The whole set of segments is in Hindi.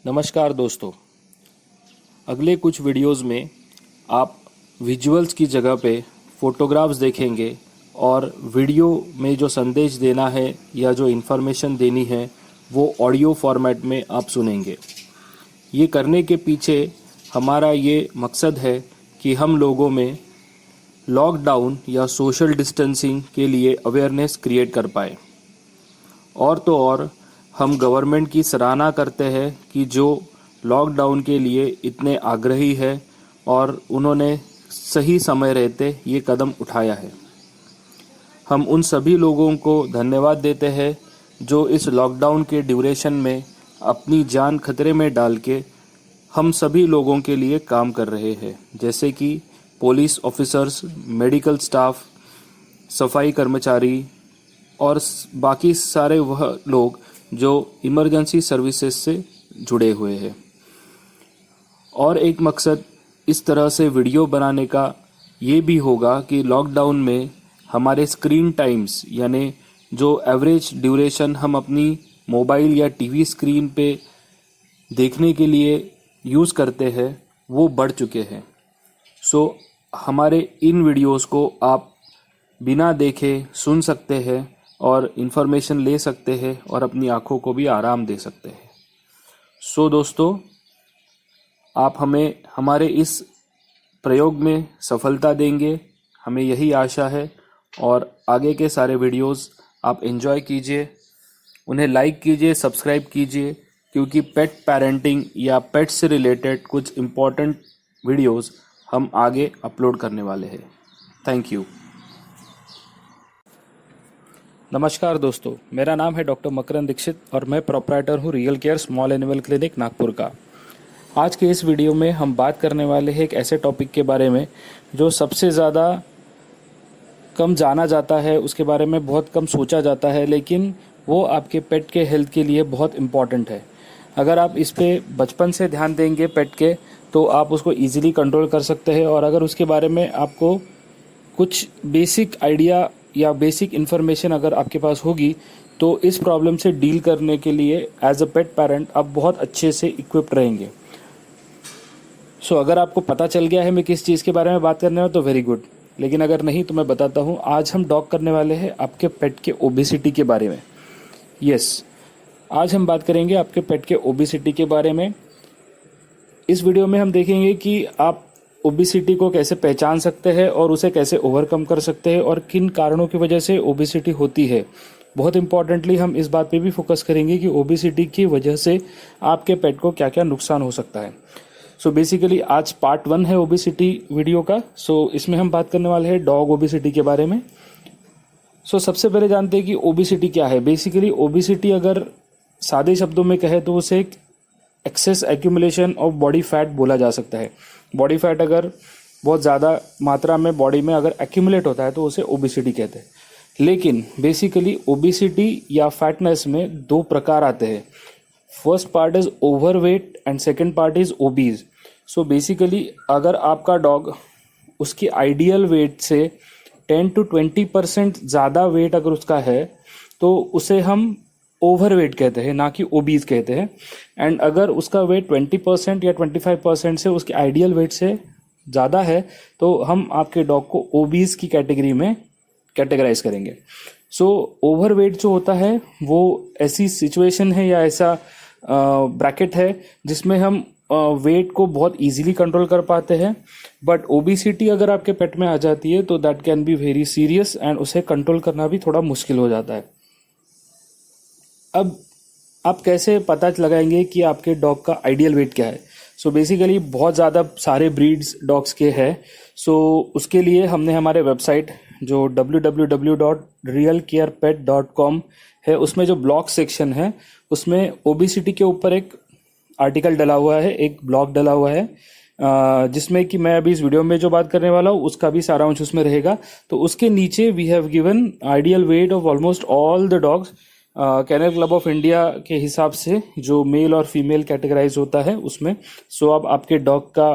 नमस्कार दोस्तों। अगले कुछ वीडियोस में आप विजुअल्स की जगह पे फोटोग्राफ्स देखेंगे और वीडियो में जो संदेश देना है या जो इन्फॉर्मेशन देनी है वो ऑडियो फॉर्मेट में आप सुनेंगे। ये करने के पीछे हमारा ये मकसद है कि हम लोगों में लॉकडाउन या सोशल डिस्टेंसिंग के लिए अवेयरनेस क्रिएट कर पाए। और तो और हम गवर्नमेंट की सराहना करते हैं कि जो लॉकडाउन के लिए इतने आग्रही है और उन्होंने सही समय रहते ये कदम उठाया है। हम उन सभी लोगों को धन्यवाद देते हैं जो इस लॉकडाउन के ड्यूरेशन में अपनी जान खतरे में डाल के हम सभी लोगों के लिए काम कर रहे हैं, जैसे कि पुलिस ऑफिसर्स, मेडिकल स्टाफ, सफाई कर्मचारी और बाकी सारे वह लोग जो इमरजेंसी सर्विसेज से जुड़े हुए हैं। और एक मकसद इस तरह से वीडियो बनाने का ये भी होगा कि लॉकडाउन में हमारे स्क्रीन टाइम्स यानी जो एवरेज ड्यूरेशन हम अपनी मोबाइल या टीवी स्क्रीन पे देखने के लिए यूज़ करते हैं वो बढ़ चुके हैं। सो हमारे इन वीडियोस को आप बिना देखे सुन सकते हैं और इन्फॉर्मेशन ले सकते हैं और अपनी आँखों को भी आराम दे सकते हैं। सो दोस्तों, आप हमें हमारे इस प्रयोग में सफलता देंगे, हमें यही आशा है। और आगे के सारे वीडियोस आप एंजॉय कीजिए, उन्हें लाइक कीजिए, सब्सक्राइब कीजिए, क्योंकि पेट पेरेंटिंग या पेट से रिलेटेड कुछ इम्पोर्टेंट वीडियोस हम आगे अपलोड करने वाले हैं। Thank you. नमस्कार दोस्तों, मेरा नाम है डॉक्टर मकरंद दीक्षित और मैं प्रोप्राइटर हूँ real care small animal clinic Nagpur का। आज के इस वीडियो में हम बात करने वाले हैं एक ऐसे टॉपिक के बारे में जो सबसे ज़्यादा कम जाना जाता है, उसके बारे में बहुत कम सोचा जाता है, लेकिन वो आपके पेट के हेल्थ के लिए बहुत इम्पॉर्टेंट है। अगर आप इस पे बचपन से ध्यान देंगे पेट के, तो आप उसको ईजिली कंट्रोल कर सकते हैं। और अगर उसके बारे में आपको कुछ बेसिक आइडिया या बेसिक इन्फॉर्मेशन अगर आपके पास होगी तो इस प्रॉब्लम से डील करने के लिए एज अ पेट पेरेंट आप बहुत अच्छे से इक्विप्ड रहेंगे। सो अगर आपको पता चल गया है मैं किस चीज़ के बारे में बात करने वाला तो वेरी गुड, लेकिन अगर नहीं तो मैं बताता हूँ। आज हम टॉक करने वाले हैं आपके पेट के ओबेसिटी के बारे में। यस, आज हम बात करेंगे आपके पेट के ओबेसिटी के बारे में। इस वीडियो में हम देखेंगे कि आप ओबेसिटी को कैसे पहचान सकते हैं और उसे कैसे ओवरकम कर सकते हैं और किन कारणों की वजह से ओबेसिटी होती है। बहुत इंपॉर्टेंटली हम इस बात पे भी फोकस करेंगे कि ओबेसिटी की वजह से आपके पेट को क्या क्या नुकसान हो सकता है। सो बेसिकली आज पार्ट 1 है ओबेसिटी वीडियो का। सो इसमें हम बात करने वाले हैं डॉग ओबेसिटी के बारे में। सो सबसे पहले जानते हैं कि ओबेसिटी क्या है। बेसिकली ओबेसिटी अगर सादे शब्दों में कहे तो उसे एक excess accumulation of body fat बोला जा सकता है। बॉडी फैट अगर बहुत ज़्यादा मात्रा में बॉडी में अगर एक्यूमुलेट होता है तो उसे ओबेसिटी कहते हैं। लेकिन बेसिकली ओबेसिटी या फैटनेस में दो प्रकार आते हैं। First part is overweight and second part is obese. So basically अगर आपका डॉग उसकी आइडियल वेट से 10 to 20% ज़्यादा वेट अगर उसका है तो उसे हम ओवरवेट कहते हैं, ना कि ओबीज कहते हैं। एंड अगर उसका वेट 20% या 25% से उसके आइडियल वेट से ज़्यादा है तो हम आपके डॉग को ओबीज की कैटेगरी में कैटेगराइज करेंगे। सो ओवरवेट जो होता है वो ऐसी सिचुएशन है या ऐसा ब्रैकेट है जिसमें हम वेट को बहुत इजीली कंट्रोल कर पाते हैं। बट ओबेसिटी अगर आपके पेट में आ जाती है तो that can be very serious and उसे कंट्रोल करना भी थोड़ा मुश्किल हो जाता है। अब आप कैसे पता लगाएंगे कि आपके डॉग का आइडियल वेट क्या है। सो बेसिकली बहुत ज़्यादा सारे ब्रीड्स डॉग्स के हैं। सो उसके लिए हमने हमारे वेबसाइट जो www.realcarepet.com है उसमें जो ब्लॉग सेक्शन है उसमें ओबेसिटी के ऊपर एक आर्टिकल डला हुआ है, एक ब्लॉग डला हुआ है, जिसमें कि मैं अभी इस वीडियो में जो बात करने वाला हूँ उसका भी सारांश उसमें रहेगा। तो उसके नीचे we have given ideal weight of almost all the dogs kennel club of India के हिसाब से जो मेल और फीमेल कैटेगराइज होता है उसमें। सो आप आपके डॉग का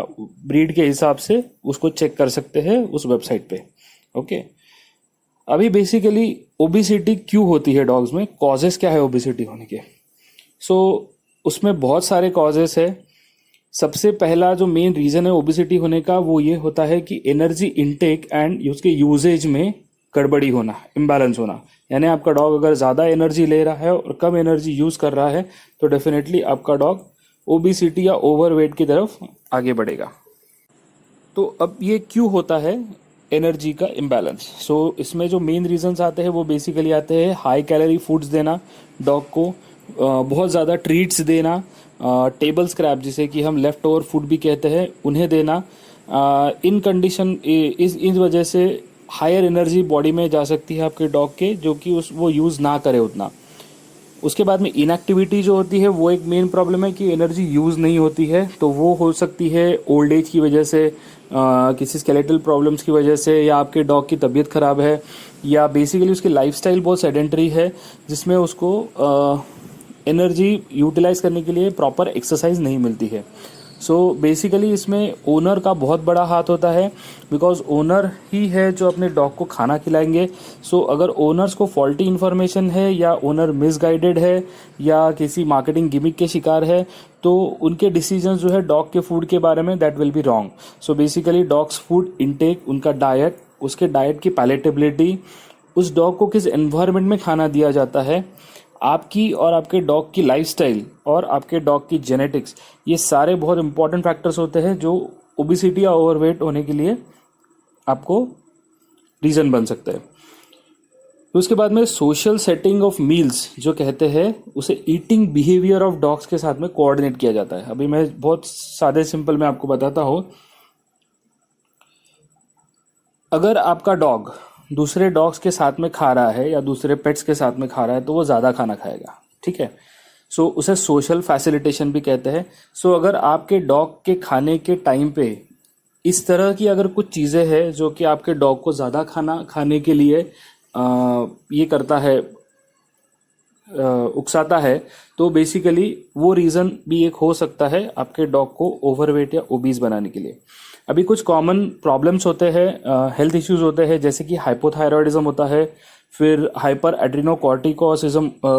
ब्रीड के हिसाब से उसको चेक कर सकते हैं उस वेबसाइट पे। ओके, अभी बेसिकली ओबेसिटी क्यों होती है डॉग्स में, कॉजेस क्या है ओबेसिटी होने के। सो उसमें बहुत सारे कॉजेस है। सबसे पहला जो मेन रीज़न है ओबिसिटी होने का वो ये होता है कि एनर्जी इनटेक एंड उसके यूजेज में गड़बड़ी होना, इम्बैलेंस होना। यानी आपका डॉग अगर ज़्यादा एनर्जी ले रहा है और कम एनर्जी यूज़ कर रहा है तो डेफिनेटली आपका डॉग ओबिसिटी या ओवरवेट की तरफ आगे बढ़ेगा। तो अब ये क्यों होता है एनर्जी का इम्बैलेंस? सो इसमें जो मेन रीजंस आते हैं वो बेसिकली आते हैं हाई कैलोरी फूड्स देना डॉग को, बहुत ज़्यादा ट्रीट्स देना, टेबल स्क्रैप जिसे कि हम लेफ्ट ओवर फूड भी कहते हैं उन्हें देना। इन कंडीशन इस वजह से हायर एनर्जी बॉडी में जा सकती है आपके डॉग के, जो कि वो यूज़ ना करे उतना। उसके बाद में इनएक्टिविटी जो होती है वो एक मेन प्रॉब्लम है कि एनर्जी यूज़ नहीं होती है, तो वो हो सकती है ओल्ड एज की वजह से, किसी स्केलेटल प्रॉब्लम्स की वजह से, या आपके डॉग की तबीयत ख़राब है, या बेसिकली उसकी लाइफस्टाइल बहुत सेडेंटरी है जिसमें उसको एनर्जी यूटिलाइज करने के लिए प्रॉपर एक्सरसाइज नहीं मिलती है। सो बेसिकली इसमें ओनर का बहुत बड़ा हाथ होता है, बिकॉज ओनर ही है जो अपने डॉग को खाना खिलाएंगे। सो अगर ओनर्स को फॉल्टी इन्फॉर्मेशन है या ओनर मिसगाइडेड है या किसी मार्केटिंग गिमिक के शिकार है तो उनके डिसीजंस जो है डॉग के फूड के बारे में that will be wrong. So basically dogs food intake, उनका डाइट, उसके डाइट की पैलेटेबिलिटी, उस डॉग को किस एनवायरनमेंट में खाना दिया जाता है, आपकी और आपके डॉग की लाइफस्टाइल और आपके डॉग की जेनेटिक्स, ये सारे बहुत इंपॉर्टेंट फैक्टर्स होते हैं जो ओबिसिटी या ओवरवेट होने के लिए आपको रीज़न बन सकता है। तो उसके बाद में सोशल सेटिंग ऑफ मील्स जो कहते हैं उसे ईटिंग बिहेवियर ऑफ डॉग्स के साथ में कोऑर्डिनेट किया जाता है। अभी मैं बहुत सादे सिंपल में आपको बताता हूँ। अगर आपका डॉग दूसरे डॉग्स के साथ में खा रहा है या दूसरे पेट्स के साथ में खा रहा है तो वो ज़्यादा खाना खाएगा, ठीक है। सो उसे सोशल फैसिलिटेशन भी कहते हैं। सो अगर आपके डॉग के खाने के टाइम पे इस तरह की अगर कुछ चीज़ें हैं जो कि आपके डॉग को ज़्यादा खाना खाने के लिए ये करता है, उकसाता है, तो बेसिकली वो रीज़न भी एक हो सकता है आपके डॉग को ओवरवेट या ओबीज बनाने के लिए। अभी कुछ कॉमन प्रॉब्लम्स होते हैं, हेल्थ इश्यूज होते हैं, जैसे कि हाइपोथायरॉयडिज्म होता है, फिर हाइपर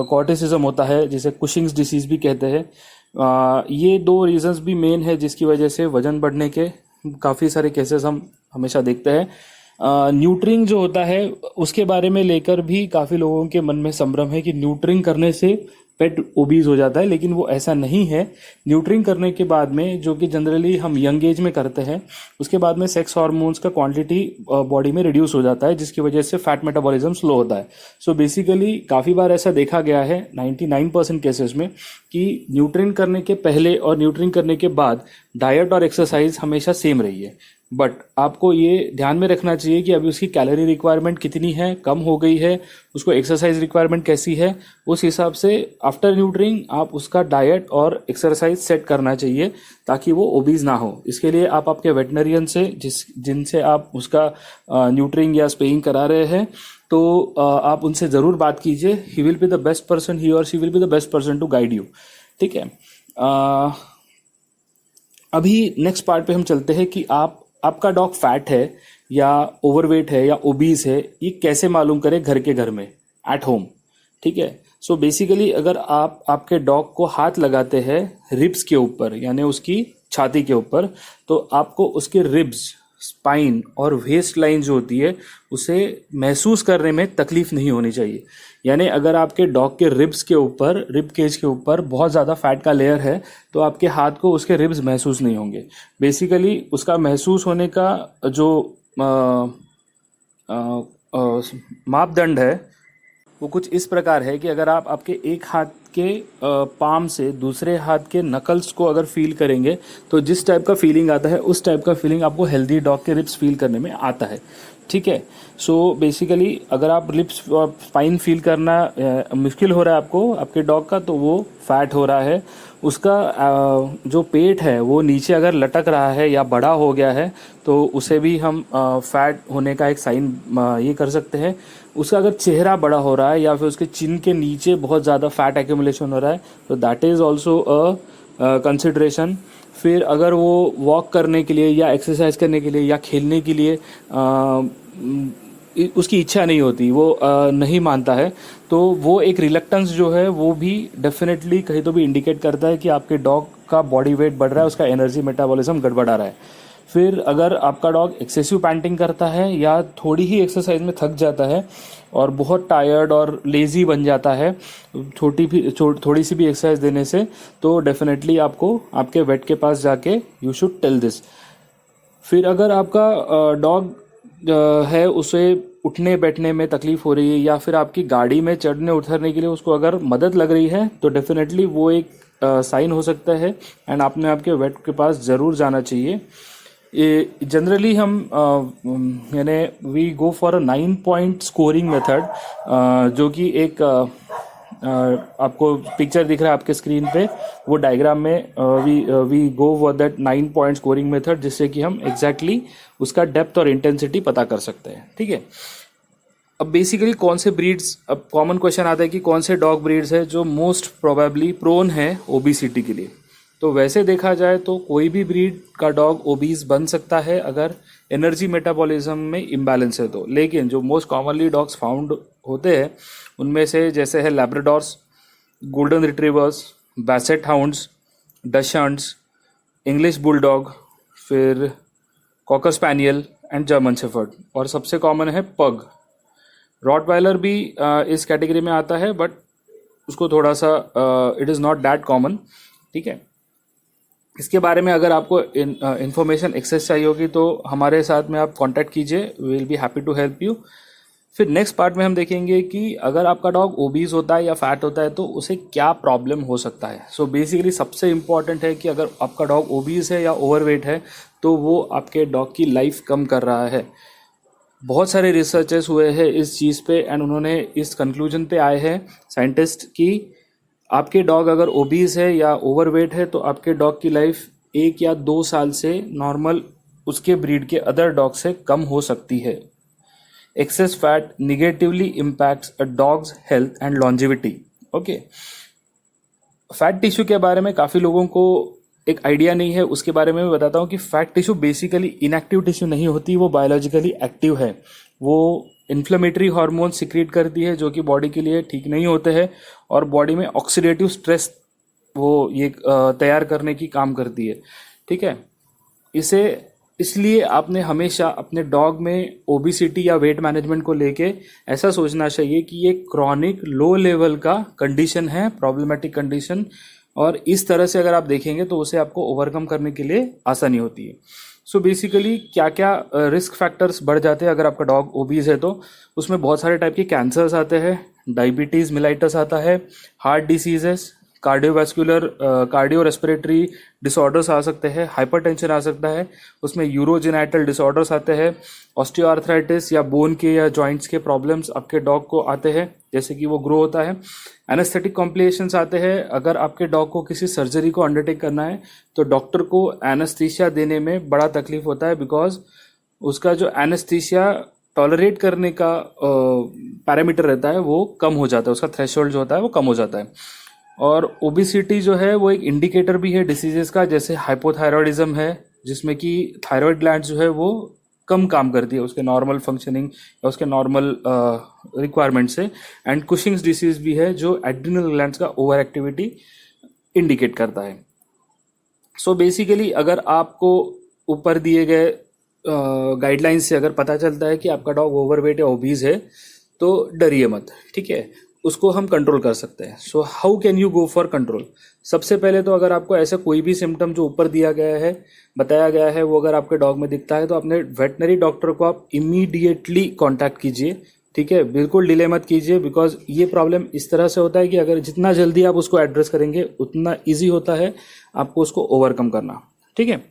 कॉर्टिसिज्म होता है जिसे कुशिंग्स डिसीज भी कहते हैं। ये दो रीजंस भी मेन है जिसकी वजह से वजन बढ़ने के काफ़ी सारे केसेस हम हमेशा देखते हैं। न्यूट्रिंग जो होता है उसके बारे में लेकर भी काफ़ी लोगों के मन में संभ्रम है कि न्यूट्रिंग करने से पेट ओबीज हो जाता है, लेकिन वो ऐसा नहीं है। न्यूट्रिंग करने के बाद में, जो कि जनरली हम यंग एज में करते हैं, उसके बाद में सेक्स हार्मोन्स का क्वांटिटी बॉडी में रिड्यूस हो जाता है जिसकी वजह से फैट मेटाबॉलिज्म स्लो होता है। सो बेसिकली काफ़ी बार ऐसा देखा गया है 99% केसेस में कि न्यूट्रिंग करने के पहले और न्यूट्रिंग करने के बाद डाइट और एक्सरसाइज हमेशा सेम रही है। बट आपको ये ध्यान में रखना चाहिए कि अभी उसकी कैलोरी रिक्वायरमेंट कितनी है, कम हो गई है, उसको एक्सरसाइज रिक्वायरमेंट कैसी है, उस हिसाब से आफ्टर न्यूट्रिंग आप उसका डाइट और एक्सरसाइज सेट करना चाहिए ताकि वो ओबीज ना हो। इसके लिए आप आपके वेटनरियन से जिनसे आप उसका न्यूट्रिंग या स्पेइंग करा रहे हैं तो आप उनसे ज़रूर बात कीजिए। He will be the best person, he और she will be the best person to guide you, ठीक है। अभी नेक्स्ट पार्ट पे हम चलते हैं कि आपका डॉग फैट है या ओवरवेट है या ओबीज है, ये कैसे मालूम करें घर के घर में, एट होम, ठीक है। सो बेसिकली अगर आप आपके डॉग को हाथ लगाते हैं रिब्स के ऊपर यानी उसकी छाती के ऊपर, तो आपको उसके रिब्स, स्पाइन और वेस्ट लाइन जो होती है उसे महसूस करने में तकलीफ नहीं होनी चाहिए। यानी अगर आपके डॉग के रिब्स के ऊपर, रिब केज के ऊपर बहुत ज़्यादा फैट का लेयर है तो आपके हाथ को उसके रिब्स महसूस नहीं होंगे। बेसिकली उसका महसूस होने का जो मापदंड है वो कुछ इस प्रकार है कि अगर आप आपके एक हाथ के पाम से दूसरे हाथ के नकल्स को अगर फील करेंगे तो जिस टाइप का फीलिंग आता है उस टाइप का फीलिंग आपको हेल्दी डॉग के रिब्स फील करने में आता है, ठीक है। सो बेसिकली अगर आप रिब्स स्पाइन फील करना मुश्किल हो रहा है आपको आपके डॉग का, तो वो फैट हो रहा है। उसका जो पेट है वो नीचे अगर लटक रहा है या बड़ा हो गया है तो उसे भी हम फैट होने का एक साइन ये कर सकते हैं। उसका अगर चेहरा बड़ा हो रहा है या फिर उसके चिन के नीचे बहुत ज़्यादा फैट एक्यूमुलेशन हो रहा है तो that is also a consideration. फिर अगर वो वॉक करने के लिए या एक्सरसाइज करने के लिए या खेलने के लिए उसकी इच्छा नहीं होती, वो नहीं मानता है, तो वो एक रिलक्टेंस जो है वो भी डेफिनेटली कहीं तो भी इंडिकेट करता है कि आपके डॉग का बॉडी वेट बढ़ रहा है, उसका एनर्जी मेटाबॉलिज्म गड़बड़ा रहा है। फिर अगर आपका डॉग एक्सेसिव पैंटिंग करता है या थोड़ी ही एक्सरसाइज में थक जाता है और बहुत टायर्ड और लेजी बन जाता है थोड़ी सी भी एक्सरसाइज देने से, तो डेफिनेटली आपको आपके वेट के पास जाके यू शुड टेल दिस। फिर अगर आपका डॉग है, उसे उठने बैठने में तकलीफ हो रही है या फिर आपकी गाड़ी में चढ़ने उतरने के लिए उसको अगर मदद लग रही है, तो डेफिनेटली वो एक साइन हो सकता है एंड आपने आपके वेट के पास ज़रूर जाना चाहिए। जनरली हम यानी we go for a 9 point scoring method, जो कि एक आपको पिक्चर दिख रहा है आपके स्क्रीन पे, वो डायग्राम में we go for that 9 point scoring method, जिससे कि हम एग्जैक्टली उसका डेप्थ और इंटेंसिटी पता कर सकते हैं। ठीक है, अब बेसिकली कौन से ब्रीड्स, अब कॉमन क्वेश्चन आता है कि कौन से डॉग ब्रीड्स है जो मोस्ट प्रोबेबली प्रोन है ओबीसिटी के लिए। तो वैसे देखा जाए तो कोई भी ब्रीड का डॉग ओबीज बन सकता है अगर एनर्जी मेटाबॉलिज्म में इम्बैलेंस है तो। लेकिन जो मोस्ट कॉमनली डॉग्स फाउंड होते हैं उनमें से जैसे है Labradors, golden retrievers, basset hounds, dachshunds, English bulldog, फिर cocker spaniel and German shepherd, और सबसे कॉमन है पग। रॉटवाइलर भी इस कैटेगरी में आता है, बट उसको थोड़ा सा it is not that common. ठीक है, इसके बारे में अगर आपको इन्फॉर्मेशन एक्सेस चाहिए होगी तो हमारे साथ में आप कांटेक्ट कीजिए, we will be happy to help you. फिर नेक्स्ट पार्ट में हम देखेंगे कि अगर आपका डॉग ओबीज होता है या फैट होता है तो उसे क्या प्रॉब्लम हो सकता है। सो बेसिकली सबसे इम्पॉर्टेंट है कि अगर आपका डॉग ओबीज है या ओवरवेट है तो वो आपके डॉग की लाइफ कम कर रहा है। बहुत सारे रिसर्चेस हुए हैं इस चीज़ पे एंड उन्होंने इस कंक्लूजन पे आए हैं साइंटिस्ट कि आपके डॉग अगर ओबीज है या ओवरवेट है तो आपके डॉग की लाइफ 1 या 2 साल से नॉर्मल उसके ब्रीड के अदर डॉग से कम हो सकती है। Access fat negatively impacts a dogs health and longevity. Okay, fat tissue के बारे में काफ़ी लोगों को एक आइडिया नहीं है, उसके बारे में मैं बताता हूँ कि fat tissue basically inactive tissue नहीं होती, वो बायोलॉजिकली एक्टिव है। वो इन्फ्लेमेटरी हार्मोन सिक्रीट करती है जो कि बॉडी के लिए ठीक नहीं होते हैं और बॉडी में ऑक्सीडेटिव स्ट्रेस वो ये तैयार करने की काम करती है। ठीक है, इसलिए आपने हमेशा अपने डॉग में ओबेसिटी या वेट मैनेजमेंट को लेके ऐसा सोचना चाहिए कि ये क्रॉनिक लो लेवल का कंडीशन है, प्रॉब्लमेटिक कंडीशन, और इस तरह से अगर आप देखेंगे तो उसे आपको ओवरकम करने के लिए आसानी होती है। सो बेसिकली क्या क्या रिस्क फैक्टर्स बढ़ जाते हैं अगर आपका डॉग ओबीज है तो उसमें बहुत सारे टाइप के कैंसर्स आते हैं, डायबिटीज़ मिलाइटस आता है, heart diseases, cardio respiratory disorders आ सकते हैं, हाइपरटेंशन आ सकता है, उसमें यूरोजेनाइटल डिसऑर्डर्स आते हैं, ऑस्टियोआर्थराइटिस या बोन के या जॉइंट्स के प्रॉब्लम्स आपके डॉग को आते हैं जैसे कि वो ग्रो होता है, एनेस्थेटिक कॉम्प्लिकेशंस आते हैं। अगर आपके डॉग को किसी सर्जरी को अंडरटेक करना है तो डॉक्टर को एनेस्थीसिया देने में बड़ा तकलीफ होता है, बिकॉज उसका जो एनेस्थीसिया टॉलरेट करने का पैरामीटर रहता है वो कम हो जाता है, उसका थ्रेशोल्ड जो होता है वो कम हो जाता है। और ओबेसिटी जो है वो एक इंडिकेटर भी है डिसीजेस का, जैसे हाइपोथायरॉयडिज्म है जिसमें कि थायराइड ग्लैंड जो है वो कम काम करती है उसके नॉर्मल फंक्शनिंग या उसके नॉर्मल रिक्वायरमेंट से, एंड कुशिंग्स डिसीज भी है जो एड्रिनल ग्लैंड्स का ओवर एक्टिविटी इंडिकेट करता है। सो बेसिकली अगर आपको ऊपर दिए गए गाइडलाइंस से अगर पता चलता है कि आपका डॉग ओवरवेट या ओबीज है तो डरिए मत, ठीक है, उसको हम कंट्रोल कर सकते हैं। So how can you go for control? सबसे पहले तो अगर आपको ऐसा कोई भी सिम्टम जो ऊपर दिया गया है, बताया गया है, वो अगर आपके डॉग में दिखता है तो अपने वेटनरी डॉक्टर को आप इमीडिएटली कांटेक्ट कीजिए। ठीक है, बिल्कुल डिले मत कीजिए, बिकॉज ये प्रॉब्लम इस तरह से होता है कि अगर जितना जल्दी आप उसको एड्रेस करेंगे उतना ईजी होता है आपको उसको ओवरकम करना। ठीक है,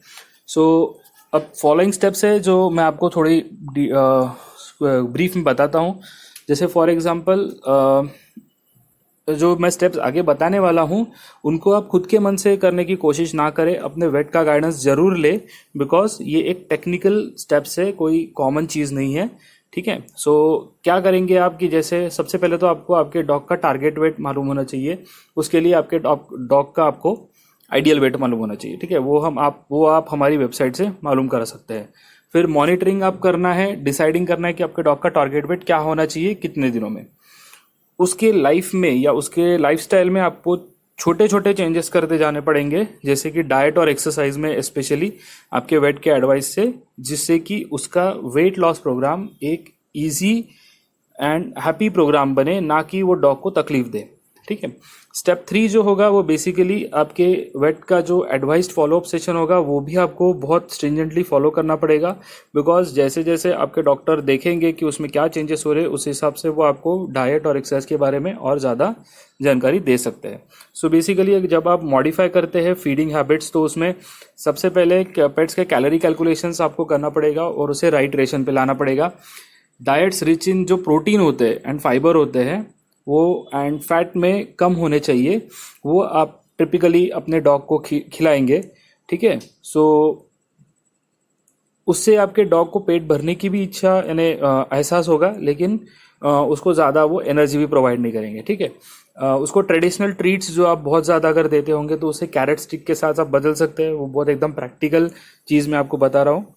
सो अब फॉलोइंग स्टेप्स है जो मैं आपको थोड़ी ब्रीफ में बताता हूँ। जैसे फॉर एग्जांपल जो मैं स्टेप्स आगे बताने वाला हूँ उनको आप खुद के मन से करने की कोशिश ना करें, अपने वेट का गाइडेंस जरूर ले, बिकॉज ये एक टेक्निकल स्टेप्स है, कोई कॉमन चीज़ नहीं है। ठीक है, सो क्या करेंगे आप कि जैसे सबसे पहले तो आपको आपके डॉग का टारगेट वेट मालूम होना चाहिए, उसके लिए आपके डॉग का आपको आइडियल वेट मालूम होना चाहिए। ठीक है, वो आप हमारी वेबसाइट से मालूम कर सकते हैं। फिर मॉनिटरिंग आप करना है, डिसाइडिंग करना है कि आपके डॉग का टारगेट वेट क्या होना चाहिए कितने दिनों में। उसके लाइफ में या उसके लाइफस्टाइल में आपको छोटे छोटे चेंजेस करते जाने पड़ेंगे, जैसे कि डाइट और एक्सरसाइज में स्पेशली आपके वेट के एडवाइस से, जिससे कि उसका वेट लॉस प्रोग्राम एक इजी एंड हैप्पी प्रोग्राम बने, ना कि वो डॉग को तकलीफ दे। ठीक है। स्टेप 3 जो होगा वो बेसिकली आपके वेट का जो एडवाइस्ड फॉलोअप सेशन होगा वो भी आपको बहुत स्ट्रिंजेंटली फॉलो करना पड़ेगा, बिकॉज जैसे जैसे आपके डॉक्टर देखेंगे कि उसमें क्या चेंजेस हो रहे हैं, उस हिसाब से वो आपको डाइट और एक्सरसाइज के बारे में और ज़्यादा जानकारी दे सकते हैं। सो बेसिकली जब आप मॉडिफाई करते हैं फीडिंग हैबिट्स, तो उसमें सबसे पहले पेट्स के कैलोरी कैलकुलेशंस आपको करना पड़ेगा और उसे राइट रेशन पे लाना पड़ेगा। डाइट्स रिच इन जो प्रोटीन होते हैं एंड फाइबर होते हैं वो एंड फैट में कम होने चाहिए, वो आप टिपिकली अपने डॉग को खिलाएंगे। ठीक है। सो उससे आपके डॉग को पेट भरने की भी इच्छा यानी एहसास होगा, लेकिन उसको ज़्यादा वो एनर्जी भी प्रोवाइड नहीं करेंगे। ठीक है। उसको ट्रेडिशनल ट्रीट्स जो आप बहुत ज़्यादा अगर देते होंगे तो उसे कैरेट स्टिक के साथ आप बदल सकते हैं। वो बहुत एकदम प्रैक्टिकल चीज़ मैं आपको बता रहा हूँ।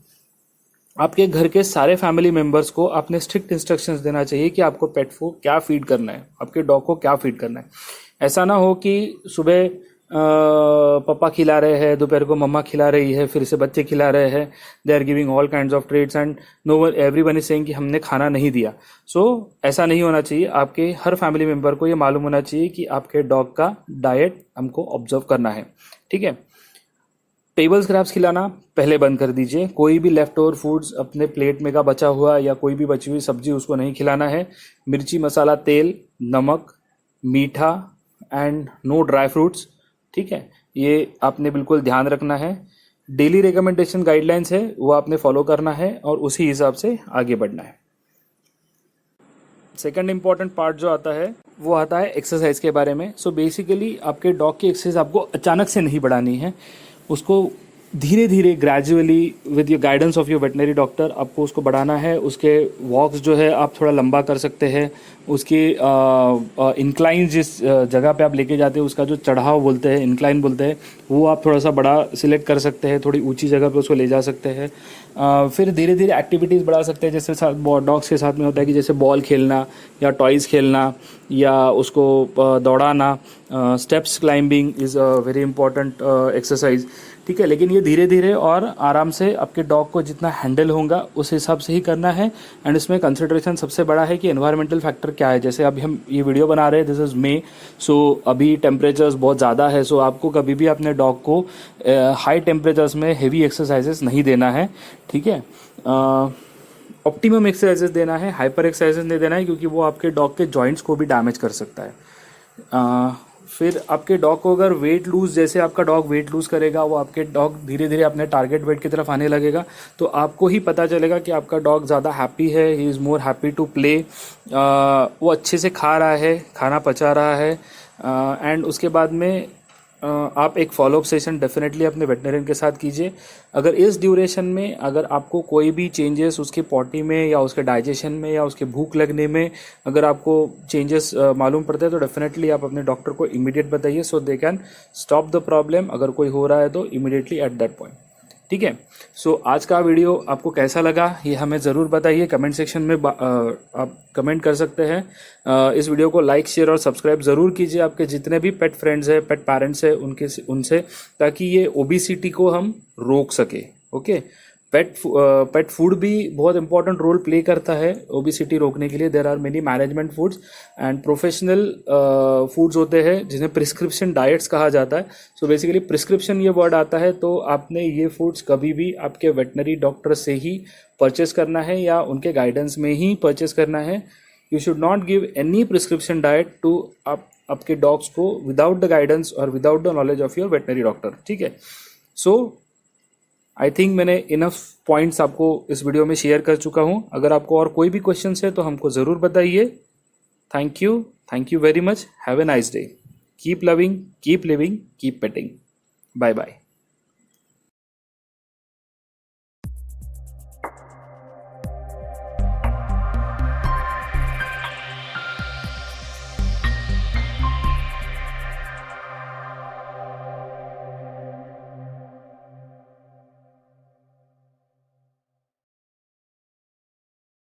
आपके घर के सारे फैमिली मेंबर्स को आपने स्ट्रिक्ट इंस्ट्रक्शंस देना चाहिए कि आपको पेट को क्या फीड करना है, आपके डॉग को क्या फीड करना है। ऐसा ना हो कि सुबह पापा खिला रहे हैं, दोपहर को मम्मा खिला रही है, फिर से बच्चे खिला रहे हैं, they are giving all kinds of treats and no one everyone is saying कि हमने खाना नहीं दिया। सो ऐसा नहीं होना चाहिए। आपके हर फैमिली मेंबर को ये मालूम होना चाहिए कि आपके डॉग का डाइट हमको ऑब्जर्व करना है। ठीक है। टेबल स्क्रैप्स खिलाना पहले बंद कर दीजिए। कोई भी लेफ्ट ओवर फूड्स अपने प्लेट में का बचा हुआ या कोई भी बची हुई सब्जी उसको नहीं खिलाना है। मिर्ची, मसाला, तेल, नमक, मीठा एंड नो ड्राई फ्रूट्स। ठीक है। ये आपने बिल्कुल ध्यान रखना है। डेली रिकमेंडेशन गाइडलाइंस है वो आपने फॉलो करना है और उसी हिसाब से आगे बढ़ना है। सेकंड इंपॉर्टेंट पार्ट जो आता है वो आता है एक्सरसाइज के बारे में। सो बेसिकली आपके डॉग की एक्सरसाइज आपको अचानक से नहीं बढ़ानी है, उसको धीरे धीरे gradually with your guidance of your veterinary doctor आपको उसको बढ़ाना है। उसके वॉक्स जो है आप थोड़ा लंबा कर सकते हैं। उसकी इंक्लाइन जिस जगह पे आप लेके जाते हैं उसका जो चढ़ाव बोलते हैं, इंक्लाइन बोलते हैं, वो आप थोड़ा सा बड़ा सिलेक्ट कर सकते हैं, थोड़ी ऊंची जगह पे उसको ले जा सकते हैं। फिर धीरे धीरे एक्टिविटीज़ बढ़ा सकते हैं, जैसे डॉग्स के साथ में होता है कि जैसे बॉल खेलना या टॉयज़ खेलना या उसको दौड़ाना। Steps climbing is a very important exercise. ठीक है। लेकिन ये धीरे धीरे और आराम से आपके डॉग को जितना हैंडल होगा उस हिसाब से ही करना है। एंड इसमें कंसिडरेशन सबसे बड़ा है कि एनवायरमेंटल फैक्टर क्या है। जैसे अभी हम ये वीडियो बना रहे हैं, दिस इज़ मे, सो अभी टेम्परेचर्स बहुत ज़्यादा है। सो आपको कभी भी अपने डॉग को हाई टेम्परेचर्स में हेवी एक्सरसाइजेस नहीं देना है। ठीक है। ऑप्टिमम एक्सरसाइजेस देना है, हाइपर एक्सरसाइजेस नहीं देना है, क्योंकि वो आपके डॉग के जॉइंट्स को भी डैमेज कर सकता है। फिर आपके डॉग को अगर वेट लूज, जैसे आपका डॉग वेट लूज करेगा वो आपके डॉग धीरे धीरे अपने टारगेट वेट की तरफ आने लगेगा, तो आपको ही पता चलेगा कि आपका डॉग ज़्यादा हैप्पी है, he is more happy to play, वो अच्छे से खा रहा है, खाना पचा रहा है। एंड उसके बाद में आप एक फॉलोअप सेशन डेफिनेटली अपने वेटनरियन के साथ कीजिए। अगर इस ड्यूरेशन में अगर आपको कोई भी चेंजेस उसके पॉटी में या उसके डाइजेशन में या उसके भूख लगने में अगर आपको चेंजेस मालूम पड़ते हैं, तो डेफिनेटली आप अपने डॉक्टर को इमीडिएट बताइए, so they can stop the problem. अगर कोई हो रहा है तो इमीडिएटली एट दैट पॉइंट। ठीक है। सो आज का वीडियो आपको कैसा लगा ये हमें ज़रूर बताइए, कमेंट सेक्शन में आप कमेंट कर सकते हैं। इस वीडियो को लाइक, शेयर और सब्सक्राइब ज़रूर कीजिए आपके जितने भी पेट फ्रेंड्स हैं, पेट पेरेंट्स हैं उनसे, ताकि ये ओबेसिटी को हम रोक सके। ओके। पेट फूड भी बहुत इंपॉर्टेंट रोल प्ले करता है ओबेसिटी रोकने के लिए। There are many management foods and professional foods होते हैं जिन्हें प्रिस्क्रिप्शन डाइट्स कहा जाता है। सो बेसिकली प्रिस्क्रिप्शन ये वर्ड आता है, तो आपने ये फूड्स कभी भी आपके वेटनरी डॉक्टर से ही परचेस करना है या उनके गाइडेंस में ही परचेस करना है। You should not give any prescription diet to आपके डॉग्स को विदाउट द गाइडेंस और without the knowledge of your veterinary doctor. ठीक है। सो आई थिंक मैंने इनफ पॉइंट्स आपको इस वीडियो में शेयर कर चुका हूँ। अगर आपको और कोई भी क्वेश्चन है तो हमको ज़रूर बताइए। Thank you very much. Have a nice day. Keep loving, keep living, keep petting. Bye bye.